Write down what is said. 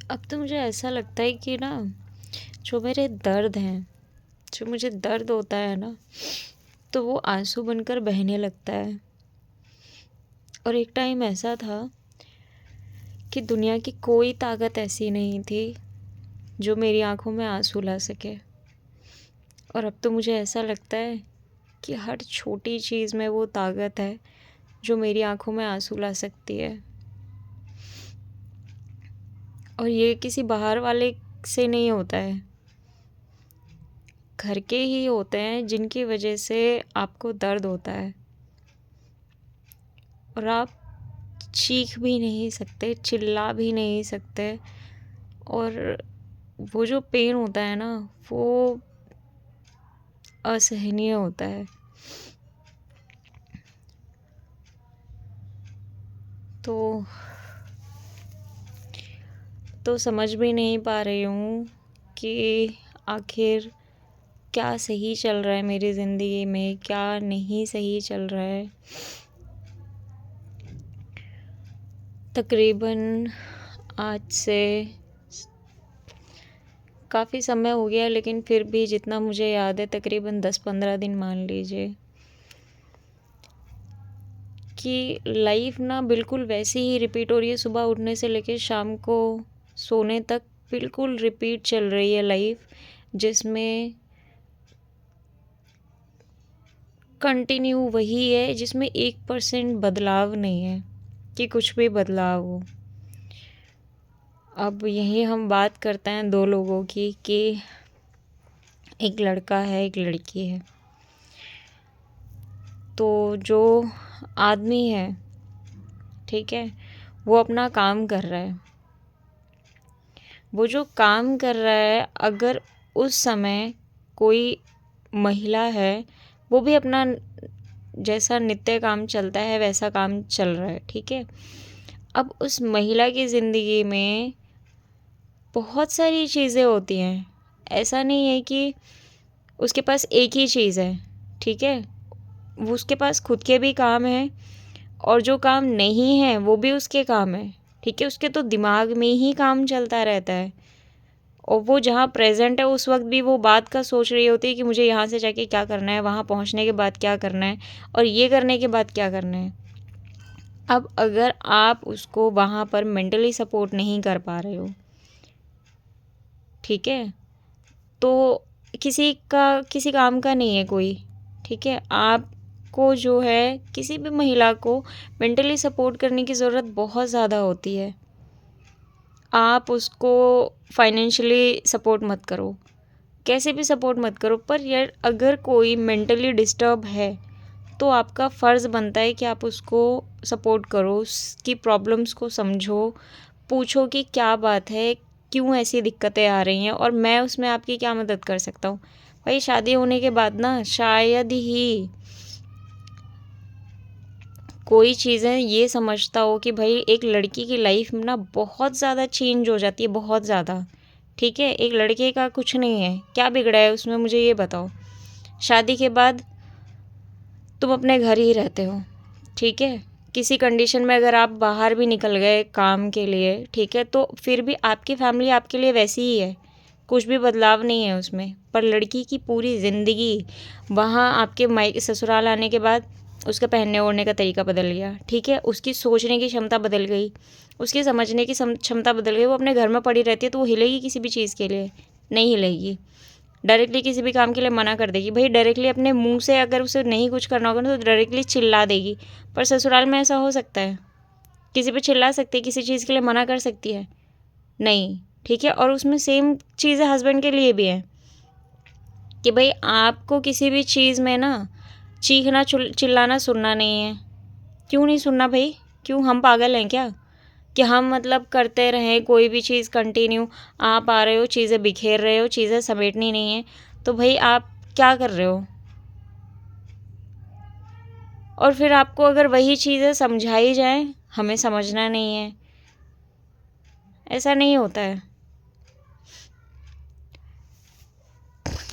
अब तो मुझे ऐसा लगता है कि ना, जो मेरे दर्द हैं, जो मुझे दर्द होता है ना, तो वो आंसू बनकर बहने लगता है। और एक टाइम ऐसा था कि दुनिया की कोई ताकत ऐसी नहीं थी जो मेरी आंखों में आंसू ला सके। और अब तो मुझे ऐसा लगता है कि हर छोटी चीज़ में वो ताकत है जो मेरी आंखों में आंसू ला सकती है। और ये किसी बाहर वाले से नहीं होता है, घर के ही होते हैं जिनकी वजह से आपको दर्द होता है और आप चीख भी नहीं सकते, चिल्ला भी नहीं सकते। और वो जो पेन होता है ना, वो असहनीय होता है। तो समझ भी नहीं पा रही हूँ कि आखिर क्या सही चल रहा है मेरी ज़िंदगी में, क्या नहीं सही चल रहा है। तकरीबन आज से काफ़ी समय हो गया, लेकिन फिर भी जितना मुझे याद है तकरीबन 10-15 दिन मान लीजिए कि लाइफ ना बिल्कुल वैसी ही रिपीट हो रही है। सुबह उठने से लेकर शाम को सोने तक बिल्कुल रिपीट चल रही है लाइफ, जिसमें कंटिन्यू वही है, जिसमें 1% बदलाव नहीं है कि कुछ भी बदलाव हो। अब यही हम बात करते हैं दो लोगों की कि एक लड़का है, एक लड़की है। तो जो आदमी है, ठीक है, वो अपना काम कर रहा है। वो जो काम कर रहा है, अगर उस समय कोई महिला है, वो भी अपना जैसा नित्य काम चलता है वैसा काम चल रहा है, ठीक है। अब उस महिला की ज़िंदगी में बहुत सारी चीज़ें होती हैं। ऐसा नहीं है कि उसके पास एक ही चीज़ है, ठीक है। वो उसके पास खुद के भी काम हैं और जो काम नहीं है वो भी उसके काम है, ठीक है। उसके तो दिमाग में ही काम चलता रहता है और वो जहाँ प्रेजेंट है उस वक्त भी वो बात का सोच रही होती है कि मुझे यहाँ से जाके क्या करना है, वहाँ पहुँचने के बाद क्या करना है और ये करने के बाद क्या करना है। अब अगर आप उसको वहाँ पर मेंटली सपोर्ट नहीं कर पा रहे हो, ठीक है, तो किसी काम का नहीं है कोई, ठीक है। आपको जो है किसी भी महिला को मेंटली सपोर्ट करने की ज़रूरत बहुत ज़्यादा होती है। आप उसको फाइनेंशियली सपोर्ट मत करो, कैसे भी सपोर्ट मत करो, पर यार अगर कोई मेंटली डिस्टर्ब है तो आपका फ़र्ज़ बनता है कि आप उसको सपोर्ट करो, उसकी प्रॉब्लम्स को समझो, पूछो कि क्या बात है, क्यों ऐसी दिक्कतें आ रही हैं और मैं उसमें आपकी क्या मदद कर सकता हूँ। भाई शादी होने के बाद ना शायद ही कोई चीज़ें ये समझता हो कि भाई एक लड़की की लाइफ में ना बहुत ज़्यादा चेंज हो जाती है, बहुत ज़्यादा, ठीक है। एक लड़के का कुछ नहीं है, क्या बिगड़ा है उसमें, मुझे ये बताओ। शादी के बाद तुम अपने घर ही रहते हो, ठीक है। किसी कंडीशन में अगर आप बाहर भी निकल गए काम के लिए, ठीक है, तो फिर भी आपकी फैमिली आपके लिए वैसी ही है, कुछ भी बदलाव नहीं है उसमें। पर लड़की की पूरी ज़िंदगी वहाँ आपके मायके ससुराल आने के बाद उसका पहनने ओढ़ने का तरीका बदल गया, ठीक है। उसकी सोचने की क्षमता बदल गई, उसकी समझने की क्षमता बदल गई। वो अपने घर में पड़ी रहती है तो वो हिलेगी किसी भी चीज़ के लिए? नहीं हिलेगी। डायरेक्टली किसी भी काम के लिए मना कर देगी। भाई डायरेक्टली अपने मुंह से अगर उसे नहीं कुछ करना होगा ना तो डायरेक्टली चिल्ला देगी। पर ससुराल में ऐसा हो सकता है? किसी पे चिल्ला सकती है, किसी चीज़ के लिए मना कर सकती है? नहीं, ठीक है। और उसमें सेम चीज़ें हस्बैंड के लिए भी है कि भाई आपको किसी भी चीज़ में ना चीखना चिल्लाना सुनना नहीं है। क्यों नहीं सुनना भाई? क्यों हम पागल हैं क्या कि हम मतलब करते रहें कोई भी चीज़ कंटिन्यू? आप आ रहे हो, चीज़ें बिखेर रहे हो, चीज़ें समेटनी नहीं है, तो भाई आप क्या कर रहे हो? और फिर आपको अगर वही चीज़ें समझाई जाएं, हमें समझना नहीं है, ऐसा नहीं होता है।